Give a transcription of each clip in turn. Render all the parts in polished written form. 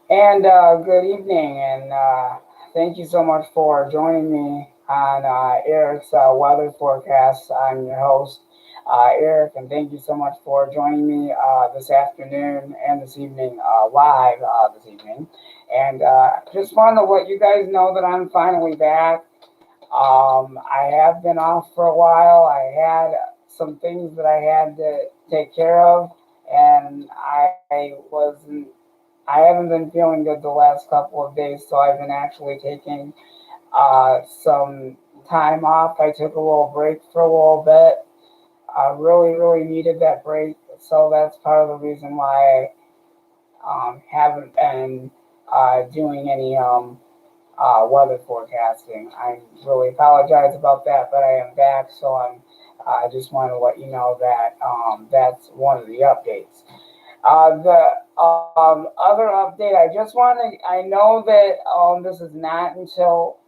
And good evening, and thank you so much for joining me on Eric's weather forecast. I'm your host, Eric, and thank you so much for joining me this afternoon and this evening, live this evening. And just wanted to let you guys know that I'm finally back. I have been off for a while. I had some things that I had to take care of, and I haven't been feeling good the last couple of days, so I've been actually taking some time off. I took a little break for a little bit. I really needed that break, so that's part of the reason why I haven't been doing any weather forecasting. I really apologize about that, but I am back, so I just want to let you know that that's one of the updates. The other update, I know that this is not until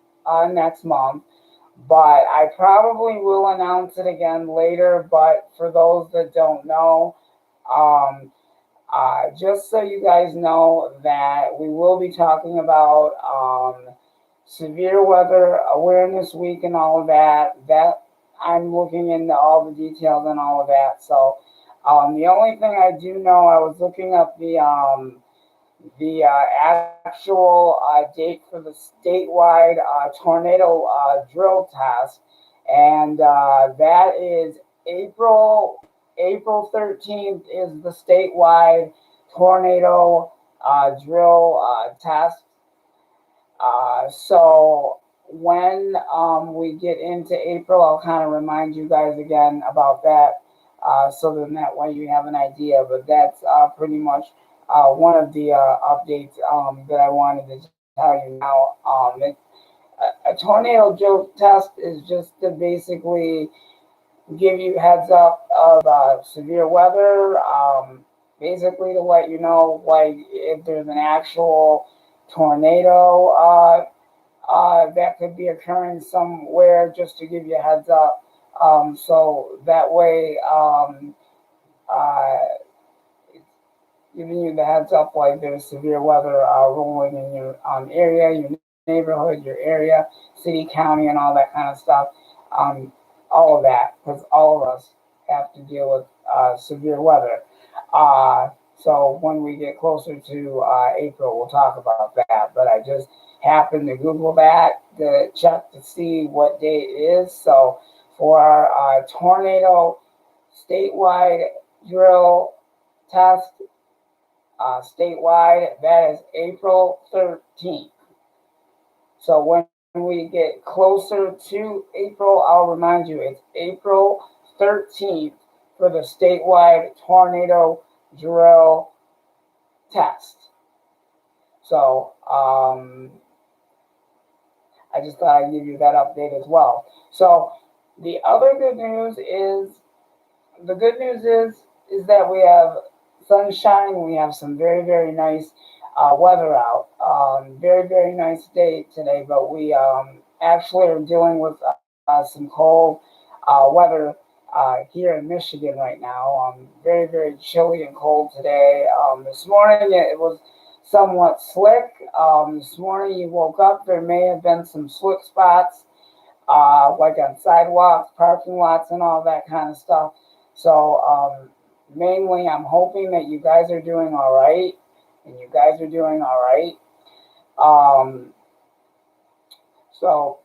next month, but I probably will announce it again later. But for those that don't know, um, just so you guys know that we will be talking about severe weather awareness week and all of that. That I'm looking into all the details and all of that. So the only thing I do know, I was looking up the actual date for the statewide tornado drill test, and that is April 13th is the statewide tornado drill test. So when we get into April, I'll kind of remind you guys again about that, so then that way you have an idea. But that's pretty much one of the updates that I wanted to tell you now. A tornado drill test is just to basically give you heads up of severe weather, basically to let you know like if there's an actual tornado that could be occurring somewhere, just to give you a heads up. So that way, uh, giving you the heads up like there's severe weather rolling in your area, your neighborhood, your area, city, county, and all that kind of stuff. Um, all of that, because all of us have to deal with severe weather. So when we get closer to April, we'll talk about that. But I just happened to Google that to check to see what day it is. So for our tornado statewide drill test, statewide, that is April 13th. So when we get closer to April, I'll remind you it's April 13th for the statewide tornado drill test. So I just thought I'd give you that update as well. So the other good news is the good news is that we have sunshine. We have some very nice weather out. Very nice day today, but we actually are dealing with some cold weather here in Michigan right now. Very chilly and cold today. This morning it was somewhat slick. This morning you woke up, there may have been some slick spots, like on sidewalks, parking lots, and all that kind of stuff. So mainly, I'm hoping that you guys are doing all right, and you guys are doing all right. Um, so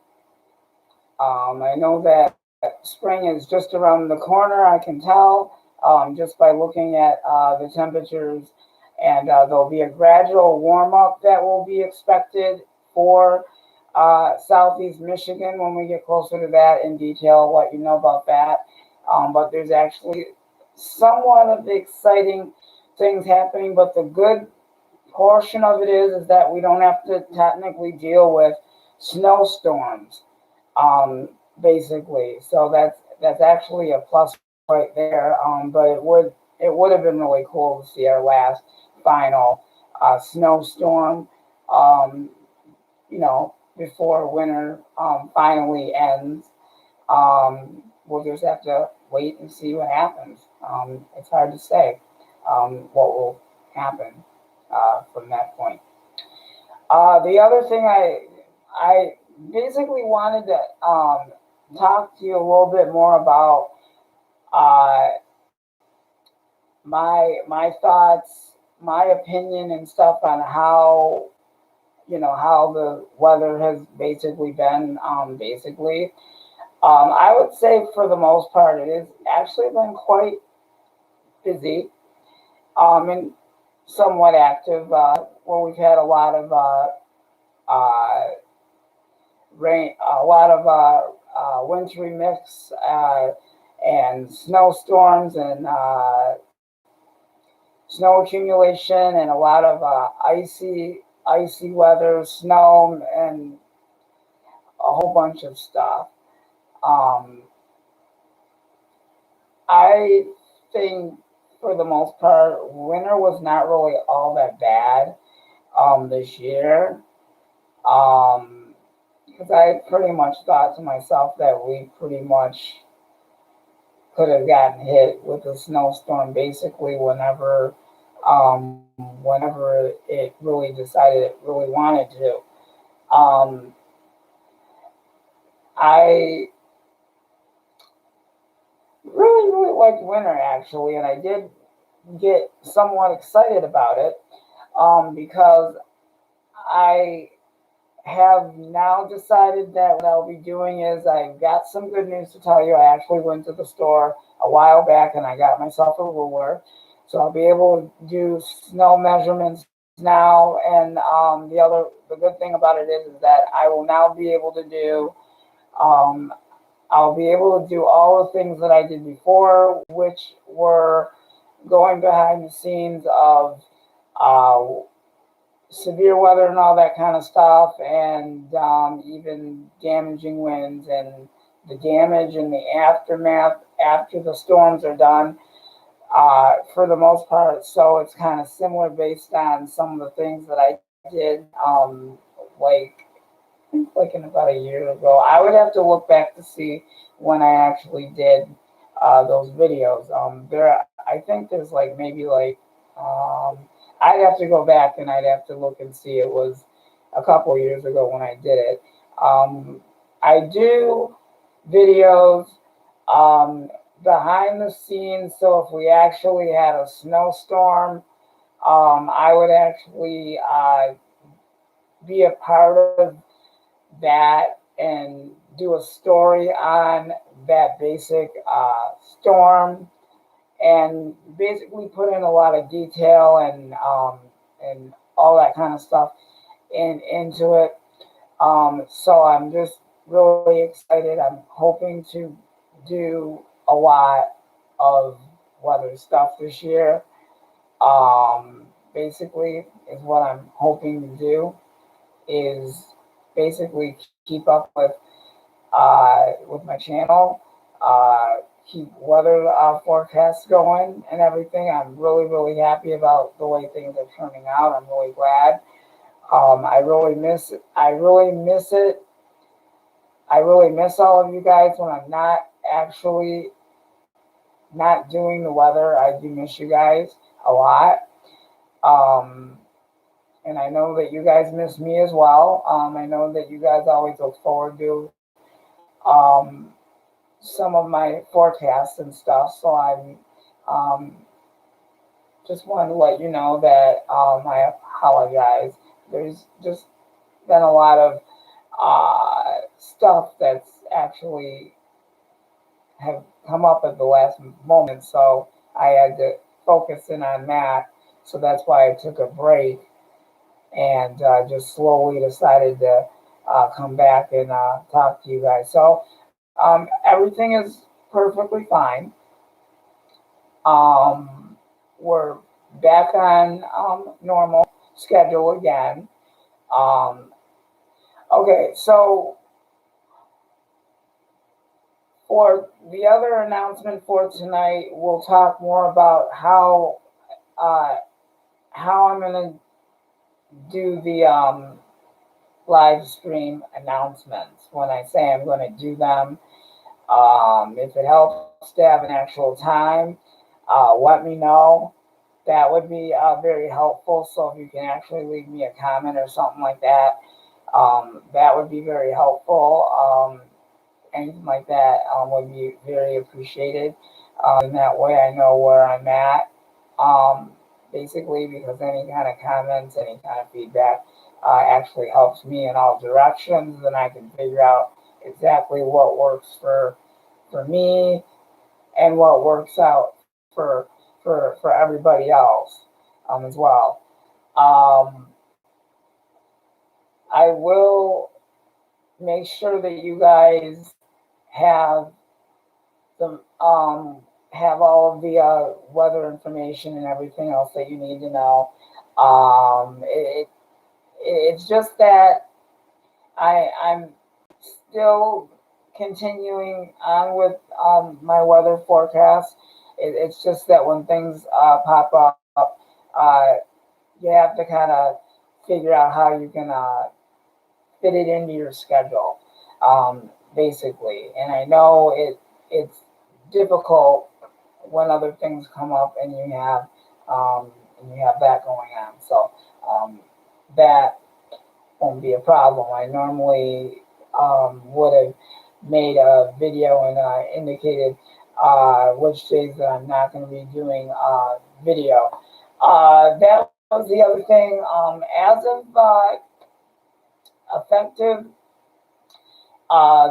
I know that spring is just around the corner. I can tell just by looking at the temperatures, and there'll be a gradual warm up that will be expected for southeast Michigan when we get closer to that in detail. I'll let you know about that. But there's actually somewhat of the exciting things happening. But the good portion of it is that we don't have to technically deal with snowstorms, um, basically. So that's actually a plus right there. But it would have been really cool to see our last final snowstorm. Um, Before winter finally ends. We'll just have to wait and see what happens. It's hard to say what will happen from that point. The other thing I basically wanted to talk to you a little bit more about uh, my thoughts, my opinion and stuff on how how the weather has basically been. I would say for the most part, it has actually been quite busy and somewhat active. Where we've had a lot of uh, rain, a lot of wintry mix and snowstorms and snow accumulation and a lot of icy weather, snow, and a whole bunch of stuff. Um, I think for the most part, winter was not really all that bad this year. Um, because I pretty much thought to myself that we pretty much could have gotten hit with a snowstorm basically whenever it really decided it really wanted to. Um, I really liked winter actually, and I did get somewhat excited about it because I have now decided that what I'll be doing is I've got some good news to tell you. I actually went to the store a while back and I got myself a ruler. So I'll be able to do snow measurements now. And the good thing about it is that I will now be able to do, um, I'll be able to do all the things that I did before, which were going behind the scenes of uh, severe weather and all that kind of stuff, and even damaging winds and the damage and the aftermath after the storms are done, for the most part. So it's kind of similar based on some of the things that I did, like like in about a year ago. I would have to look back to see when I actually did those videos. I think there's like maybe like I'd have to go back and I'd have to look and see. It was a couple years ago when I did it. Um, I do videos um, behind the scenes. So if we actually had a snowstorm, I would actually be a part of that and do a story on that basic storm and basically put in a lot of detail and all that kind of stuff into it. So I'm just really excited. I'm hoping to do a lot of weather stuff this year. Basically, is what I'm hoping to do is basically keep up with my channel, keep weather forecasts going and everything. I'm really happy about the way things are turning out. I'm really glad. I really miss it. I really miss it. I really miss all of you guys when I'm not actually not doing the weather. I do miss you guys a lot. Um, and I know that you guys miss me as well. I know that you guys always look forward to um, some of my forecasts and stuff. So I'm um, just wanted to let you know that I apologize. There's just been a lot of stuff that's actually have come up at the last moment, so I had to focus in on that. So that's why I took a break and just slowly decided to come back and talk to you guys. So everything is perfectly fine. We're back on normal schedule again. Um, okay, so for the other announcement for tonight, we'll talk more about uh, how I'm gonna do the live stream announcements. When I say I'm gonna do them, if it helps to have an actual time, let me know. that would be very helpful. So if you can actually leave me a comment or something like that, that would be very helpful. Anything like that would be very appreciated. And that way I know where I'm at. Um, Basically, because any kind of comments, any kind of feedback actually helps me in all directions, and I can figure out exactly what works for me and what works out for everybody else as well. Um, I will make sure that you guys have the have all of the weather information and everything else that you need to know. It's just that I'm still continuing on with my weather forecast. It's just that when things pop up, you have to kind of figure out how you can fit it into your schedule, basically. And I know it's difficult when other things come up and you have that going on. So that won't be a problem. I normally would have made a video and indicated which days that I'm not going to be doing video. That was the other thing. As of effective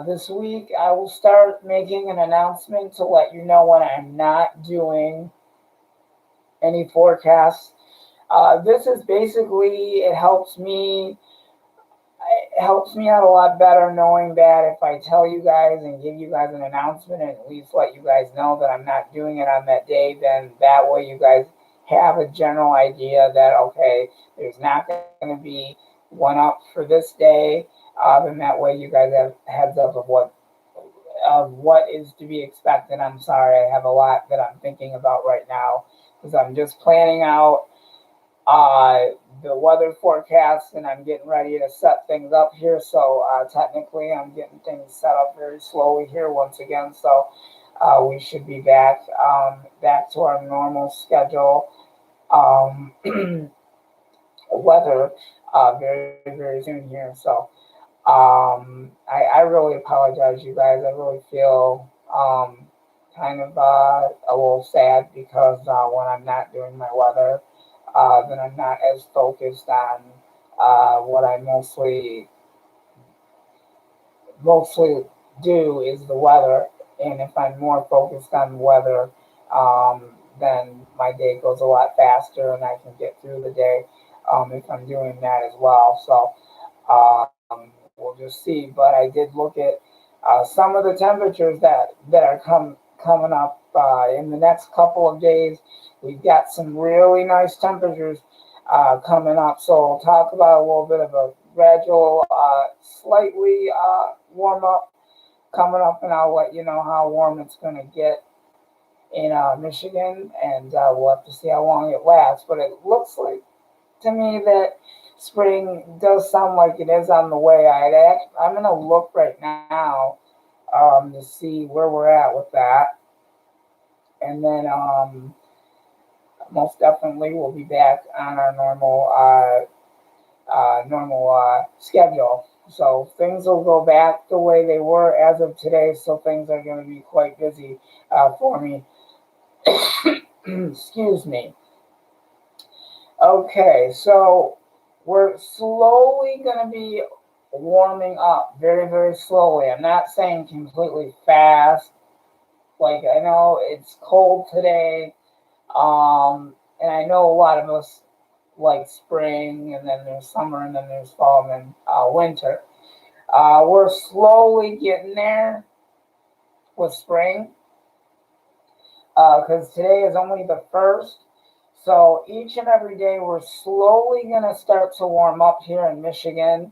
this week, I will start making an announcement to let you know when I'm not doing any forecasts. This is basically, it helps me out a lot better knowing that if I tell you guys and give you guys an announcement and at least let you guys know that I'm not doing it on that day, then that way you guys have a general idea that, okay, there's not going to be one up for this day. Then that way you guys have heads up of what is to be expected. I'm sorry, I have a lot that I'm thinking about right now because I'm just planning out the weather forecast and I'm getting ready to set things up here. So technically, I'm getting things set up very slowly here once again. So we should be back to our normal schedule weather very soon here. So I really apologize, you guys. I really feel kind of a little sad because when I'm not doing my weather, then I'm not as focused on what I mostly do is the weather. And if I'm more focused on the weather, then my day goes a lot faster and I can get through the day if I'm doing that as well. So we'll just see. But I did look at some of the temperatures that are coming up in the next couple of days. We've got some really nice temperatures coming up. So we'll talk about a little bit of a gradual, slightly warm up coming up, and I'll let you know how warm it's going to get in Michigan, and we'll have to see how long it lasts. But it looks like to me that spring does sound like it is on the way. I'm going to look right now to see where we're at with that, and then most definitely we'll be back on our normal schedule. So things will go back the way they were as of today. So things are going to be quite busy for me. Excuse me. Okay, so we're slowly going to be warming up very slowly. I'm not saying completely fast. Like, I know it's cold today, and I know a lot of us like spring, and then there's summer, and then there's fall, and then winter. We're slowly getting there with spring because today is only the first. So each and every day we're slowly going to start to warm up here in Michigan.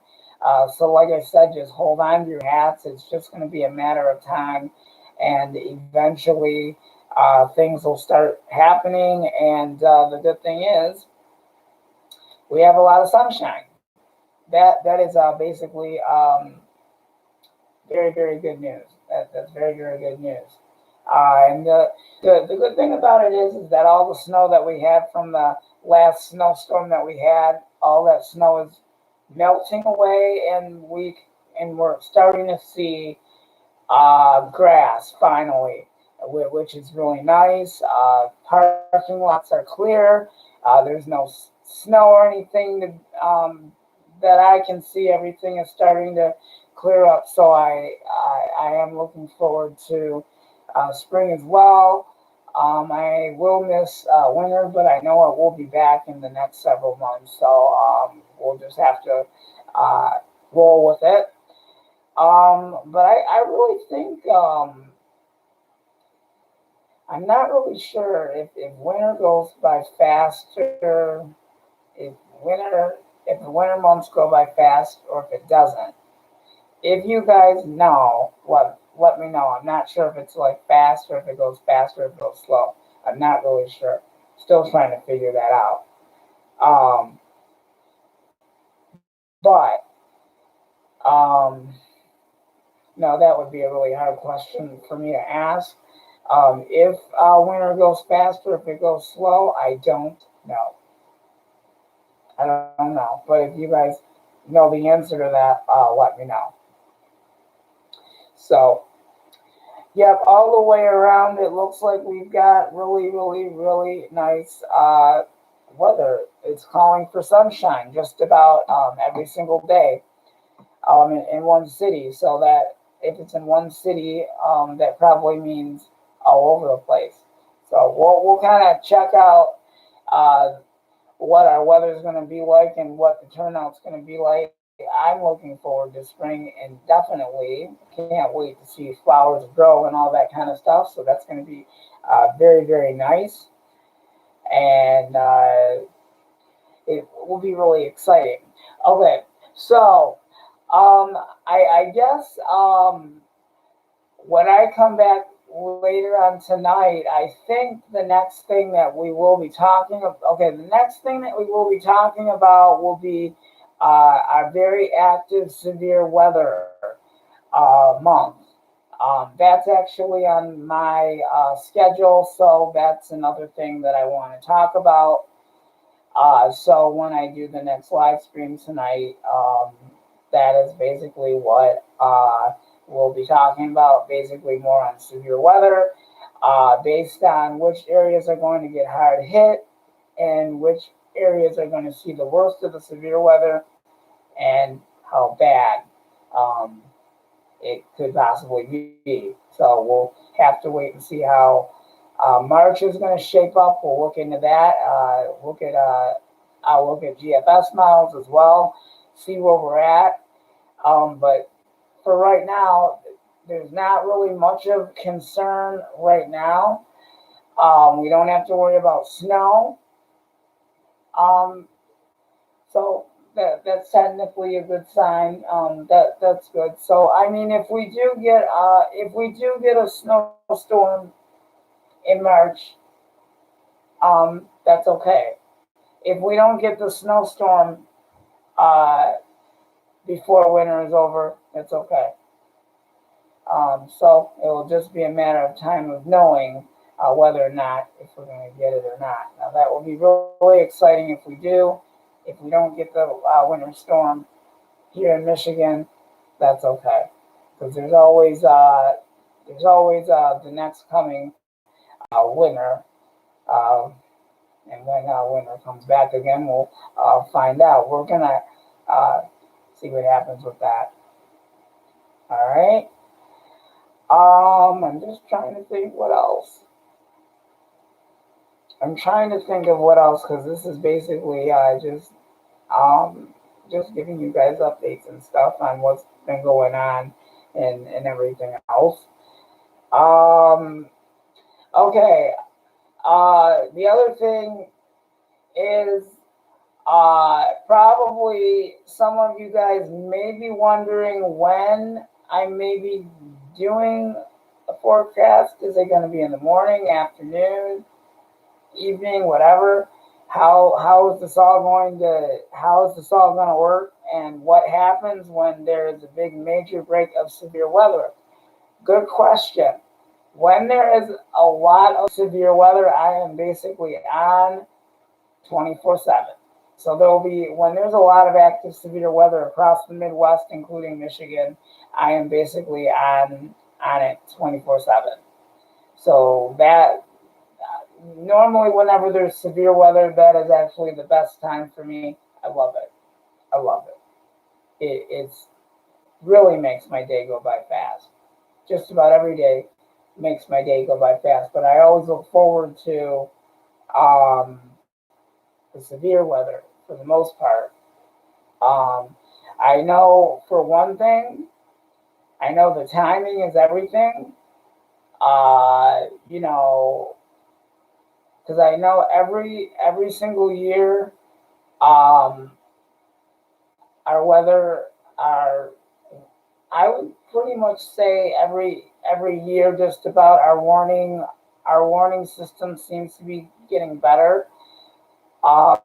So like I said, just hold on to your hats. It's just going to be a matter of time. And eventually things will start happening. And the good thing is we have a lot of sunshine. That is basically very good news. That's very good news. And the good thing about it is that all the snow that we had from the last snowstorm that we had, all that snow is melting away, and we're starting to see grass finally, which is really nice. Parking lots are clear. There's no snow or anything that I can see. Everything is starting to clear up, so I am looking forward to spring as well. I will miss winter, but I know it will be back in the next several months, so we'll just have to uh, roll with it. But I really think I'm not really sure if winter goes by faster, if winter if the winter months go by fast or if it doesn't. If you guys know, let me know. I'm not sure if it's like fast or if it goes fast or if it goes slow. I'm not really sure. Still trying to figure that out. Um, but no, that would be a really hard question for me to ask. If winter goes faster, if it goes slow, I don't know. I don't know. But if you guys know the answer to that, let me know. So, yep, all the way around, it looks like we've got really nice weather. It's calling for sunshine just about every single day in one city. So that if it's in one city, that probably means all over the place. So we'll kind of check out uh, what our weather is going to be like and what the turnout's going to be like. I'm looking forward to spring and definitely can't wait to see flowers grow and all that kind of stuff. So that's going to be very nice, and it will be really exciting. Okay, so I guess when I come back later on tonight, I think the next thing that we will be talking about, okay, the next thing that we will be talking about will be our very active severe weather month. That's actually on my schedule, so that's another thing that I want to talk about. So when I do the next live stream tonight, that is basically what we'll be talking about. Basically, more on severe weather, based on which areas are going to get hard hit and which areas are going to see the worst of the severe weather and how bad um, it could possibly be. So we'll have to wait and see how March is going to shape up. We'll look into that. I'll look at GFS models as well, see where we're at. But for right now, there's not really much of concern right now. We don't have to worry about snow. Um, so that's technically a good sign. That's good. So I mean, if we do get a snowstorm in March, that's okay. If we don't get the snowstorm uh, before winter is over, it's okay. So it will just be a matter of time of knowing whether or not if we're going to get it or not. Now that will be really exciting if we do. If we don't get the winter storm here in Michigan, that's okay because there's always the next coming winter. Uh, and when winter comes back again, we'll find out. We're gonna uh, see what happens with that. All right. I'm just trying to think what else. I'm trying to think of what else because this is basically just giving you guys updates and stuff on what's been going on and everything else. Um, okay. The other thing is probably some of you guys may be wondering when I may be doing a forecast. Is it going to be in the morning, afternoon, evening, whatever? How is this all going to work? And what happens when there is a big major break of severe weather? Good question. When there is a lot of severe weather, I am basically on 24/7. So there'll be, when there's a lot of active severe weather across the Midwest, including Michigan, I am basically on it 24/7. So that normally whenever there's severe weather, that is actually the best time for me. I love it. I love it. It's really makes my day go by fast. Just about every day makes my day go by fast. But I always look forward to um, the severe weather for the most part. Um, I know for one thing, I know the timing is everything. You know, because I know every single year, um, our weather, our I would pretty much say every year, just about our warning system seems to be getting better. I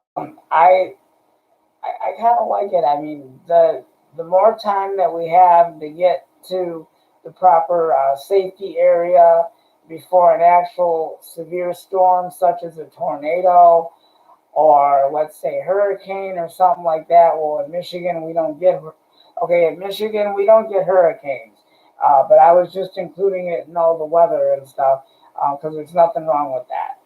kind of like it. I mean, the more time that we have to get to the proper safety area before an actual severe storm, such as a tornado or let's say hurricane or something like that. Well, in Michigan we don't get okay. In Michigan we don't get hurricanes, but I was just including it in all the weather and stuff because there's nothing wrong with that.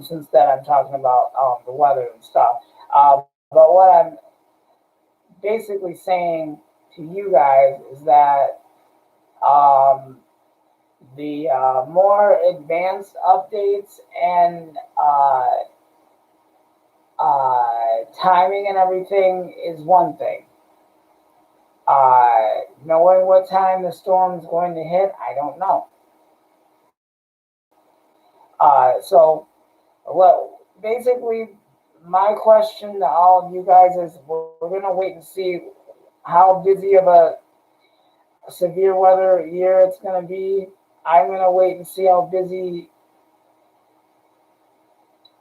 Since that I'm talking about the weather and stuff. But what I'm basically saying to you guys is that um, the more advanced updates and timing and everything is one thing. Knowing what time the storm is going to hit, I don't know. So, well, basically, my question to all of you guys is we're going to wait and see how busy of a severe weather year it's going to be. I'm going to wait and see how busy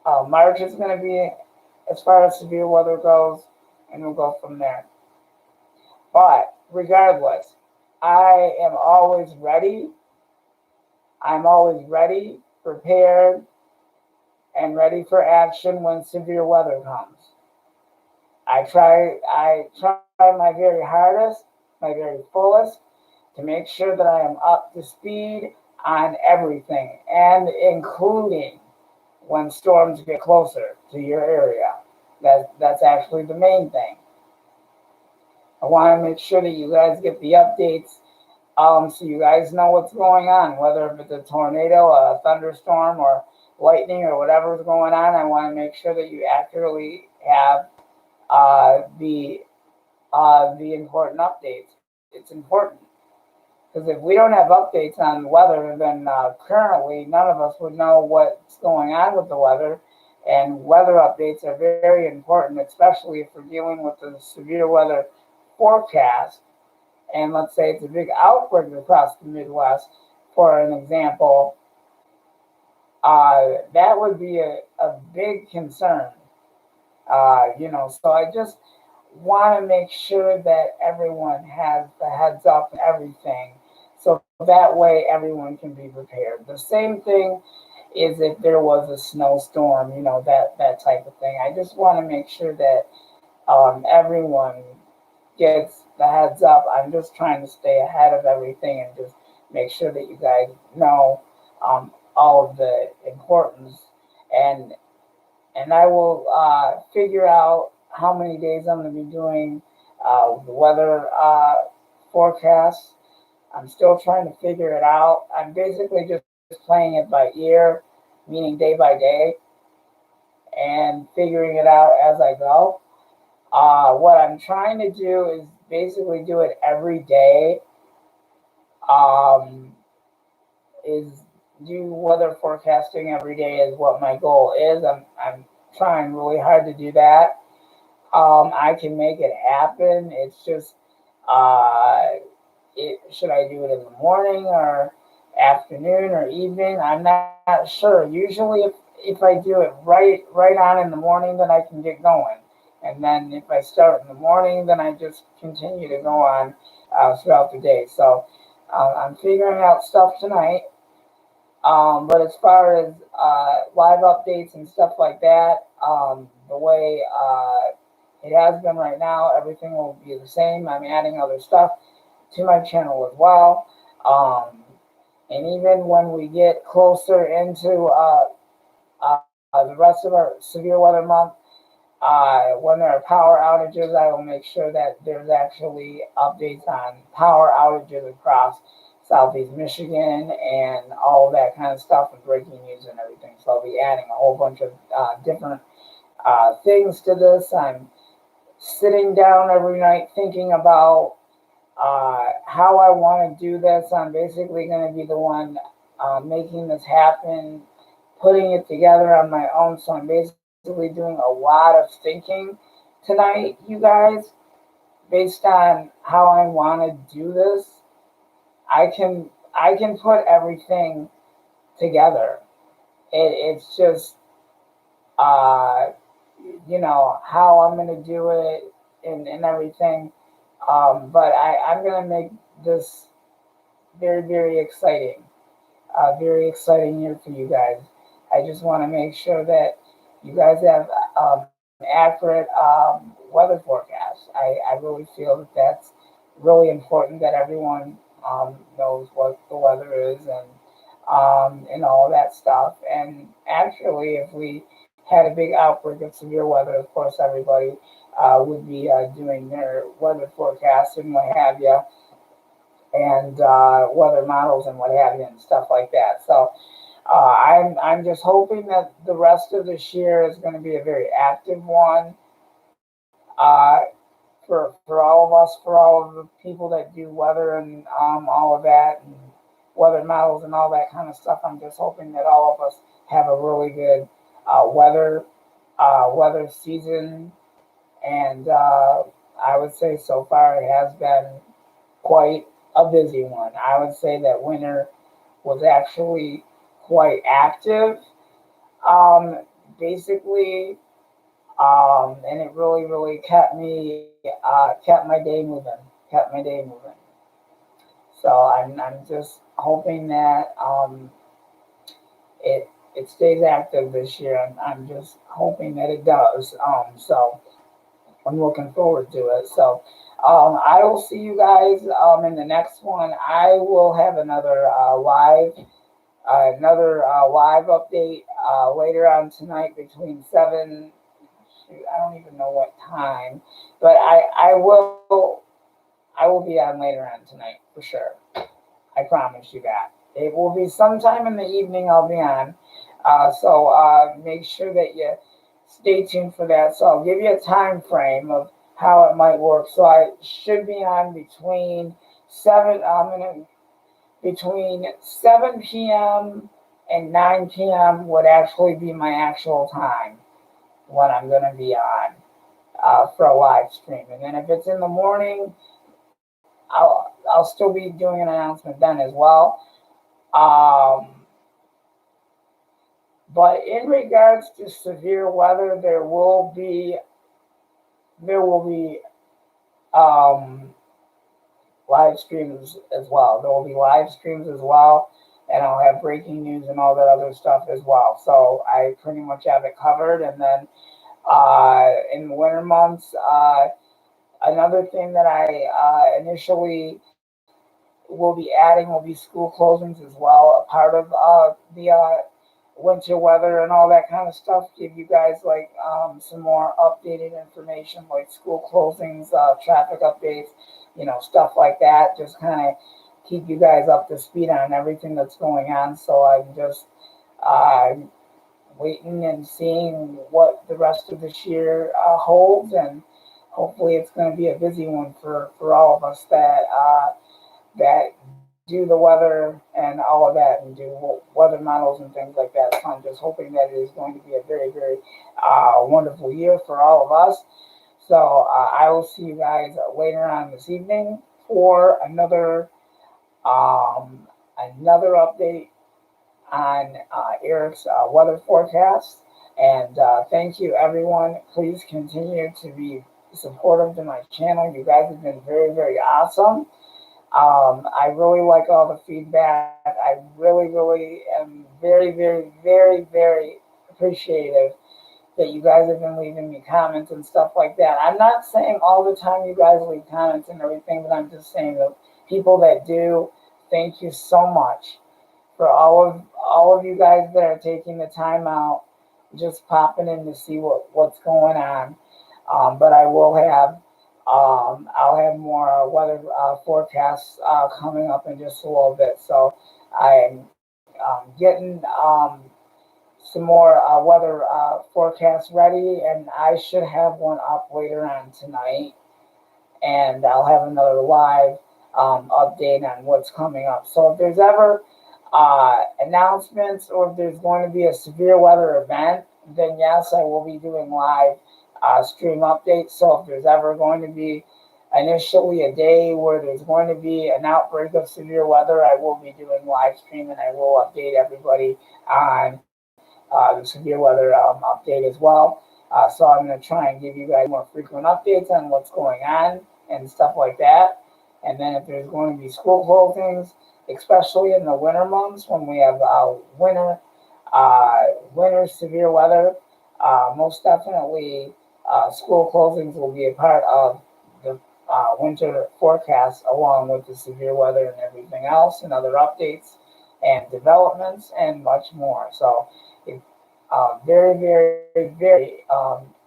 March is going to be as far as severe weather goes, and we'll go from there. But regardless, I am always ready. I'm always ready, prepared, and ready for action when severe weather comes. I try my very hardest, my very fullest to make sure that I am up to speed on everything, and including when storms get closer to your area. That's actually the main thing. I want to make sure that you guys get the updates, so you guys know what's going on, whether if it's a tornado, a thunderstorm, or lightning, or whatever's going on. I want to make sure that you accurately have the important updates. It's important because if we don't have updates on the weather, then currently none of us would know what's going on with the weather. And weather updates are very important, especially if we're dealing with the severe weather forecast. And let's say it's a big outbreak across the Midwest, for an example, that would be a big concern. So I just want to make sure that everyone has the heads up and everything, so that way everyone can be prepared. The same thing is if there was a snowstorm, that type of thing. I just want to make sure that everyone gets the heads up. I'm just trying to stay ahead of everything and just make sure that you guys know all of the importance, and I will figure out how many days I'm going to be doing the weather forecast. I'm still trying to figure it out. I'm basically just playing it by ear, meaning day by day, and figuring it out as I go. What I'm trying to do is basically do it every day. Um, is do weather forecasting every day is what my goal is. I'm trying really hard to do that. I can make it happen. It's just, uh, should I do it in the morning or afternoon or evening? I'm not sure. Usually, if I do it right on in the morning, then I can get going. And then if I start in the morning, then I just continue to go on throughout the day. So I'm figuring out stuff tonight, But as far as live updates and stuff like that, the way it has been right now, everything will be the same. I'm adding other stuff to my channel as well. And even when we get closer into the rest of our severe weather month, when there are power outages, I will make sure that there's actually updates on power outages across Southeast Michigan and all that kind of stuff and breaking news and everything. So I'll be adding a whole bunch of different things to this. I'm sitting down every night thinking about how I want to do this. I'm basically going to be the one making this happen, putting it together on my own. So I'm basically doing a lot of thinking tonight, you guys, based on how I want to do this. I can put everything together. It's just uh, how I'm gonna do it and everything. But I'm gonna make this very, very exciting year for you guys. I just want to make sure that you guys have accurate weather forecasts. I really feel that that's really important that everyone knows what the weather is and all that stuff. And actually, if we had a big outbreak of severe weather, of course, everybody would be doing their weather forecasts and what have you, and weather models and what have you, and stuff like that. So I'm just hoping that the rest of this year is going to be a very active one uh, for all of us, for all of the people that do weather and all of that, and weather models and all that kind of stuff. I'm just hoping that all of us have a really good weather season, and I would say so far it has been quite a busy one. I would say that winter was actually quite active, um, basically, and it really kept my day moving, kept my day moving. So I'm just hoping that it stays active this year. I'm just hoping that it does. So I'm looking forward to it. So I will see you guys in the next one. I will have another live update later on tonight between 7. Shoot, I don't even know what time, but I will be on later on tonight for sure. I promise you that. It will be sometime in the evening I'll be on. So make sure that you stay tuned for that. So I'll give you a time frame of how it might work. So I should be on between 7 p.m. and 9 p.m. would actually be my actual time when I'm going to be on for a live stream. And then if it's in the morning, I'll still be doing an announcement then as well. Um, but in regards to severe weather, there will be um, live streams as well. There will be live streams as well, and I'll have breaking news and all that other stuff as well. So I pretty much have it covered. And then in the winter months, another thing that I initially will be adding will be school closings as well, a part of the winter weather and all that kind of stuff. Give you guys like some more updated information, like school closings, traffic updates, stuff like that. Just kind of keep you guys up to speed on everything that's going on. So I'm just uh, waiting and seeing what the rest of this year holds, and hopefully it's going to be a busy one for all of us that do the weather and all of that and do weather models and things like that. So I'm just hoping that it is going to be a very, very wonderful year for all of us. So I will see you guys later on this evening for another update on Eric's weather forecast. And thank you, everyone. Please continue to be supportive to my channel. You guys have been very, very awesome. I really like all the feedback. I really am very appreciative that you guys have been leaving me comments and stuff like that. I'm not saying all the time you guys leave comments and everything, but I'm just saying the people that do, thank you so much for all of you guys that are taking the time out, just popping in to see what's going on. But I will have I'll have more weather forecasts coming up in just a little bit. So I'm getting some more weather forecasts ready, and I should have one up later on tonight. And I'll have another live update on what's coming up. So if there's ever announcements or if there's going to be a severe weather event, then yes, I will be doing live stream updates. So if there's ever going to be initially a day where there's going to be an outbreak of severe weather, I will be doing live stream and I will update everybody on the severe weather update as well. So I'm going to try and give you guys more frequent updates on what's going on and stuff like that. And then if there's going to be school closings, especially in the winter months when we have winter severe weather, most definitely school closings will be a part of the winter forecast along with the severe weather and everything else and other updates and developments and much more. So it, very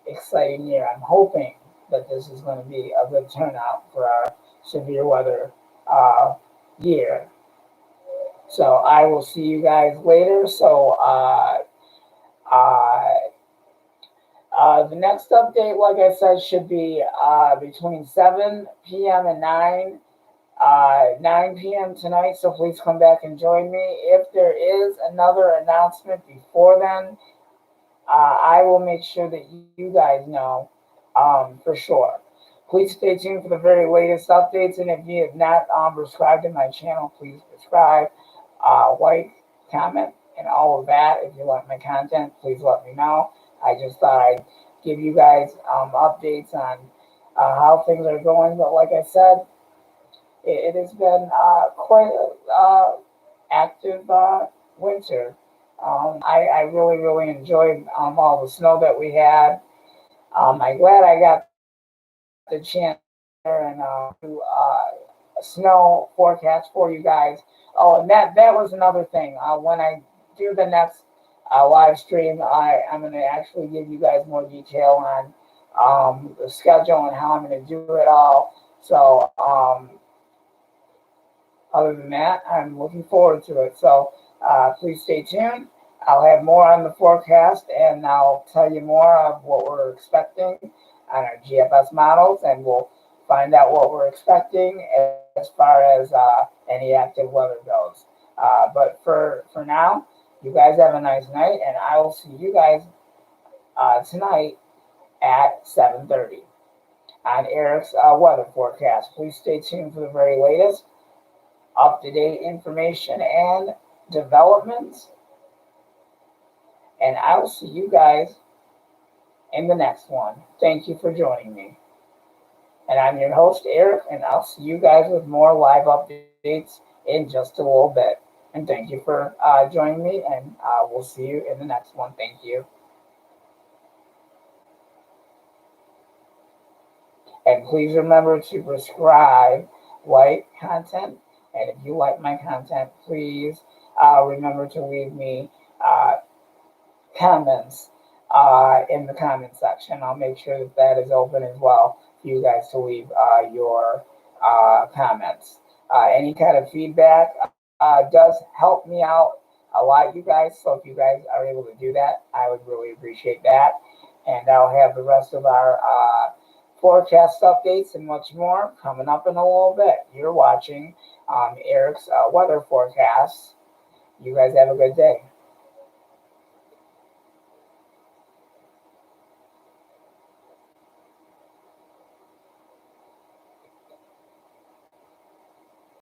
exciting year. I'm hoping that this is going to be a good turnout for our severe weather uh, year. So I will see you guys later. So uh, the next update, like I said, should be between 7 p.m. and 9 p.m. tonight. So please come back and join me. If there is another announcement before then, I will make sure that you guys know for sure. Please stay tuned for the very latest updates. And if you have not subscribed to my channel, please subscribe, like, comment, and all of that. If you like my content, please let me know. I just thought I'd give you guys updates on how things are going. But like I said, it has been quite an active winter. I really enjoyed all the snow that we had. I'm glad I got the chance and do snow forecast for you guys. Oh, and that was another thing. When I do the next live stream, I'm going to actually give you guys more detail on the schedule and how I'm going to do it all. So other than that, I'm looking forward to it. So please stay tuned. I'll have more on the forecast and I'll tell you more of what we're expecting on our GFS models, and we'll find out what we're expecting as far as any active weather goes. But for now, you guys have a nice night, and I will see you guys tonight at 7:30 on Eric's weather forecast. Please stay tuned for the very latest up-to-date information and developments. And I will see you guys in the next one. Thank you for joining me. And I'm your host, Eric, and I'll see you guys with more live updates in just a little bit. And thank you for joining me, and we'll see you in the next one. Thank you. And please remember to subscribe, like content. And if you like my content, please remember to leave me comments in the comment section. I'll make sure that that is open as well for you guys to leave your comments. Any kind of feedback does help me out a lot, you guys. So if you guys are able to do that, I would really appreciate that. And I'll have the rest of our forecast updates and much more coming up in a little bit. You're watching Eric's weather forecast. You guys have a good day.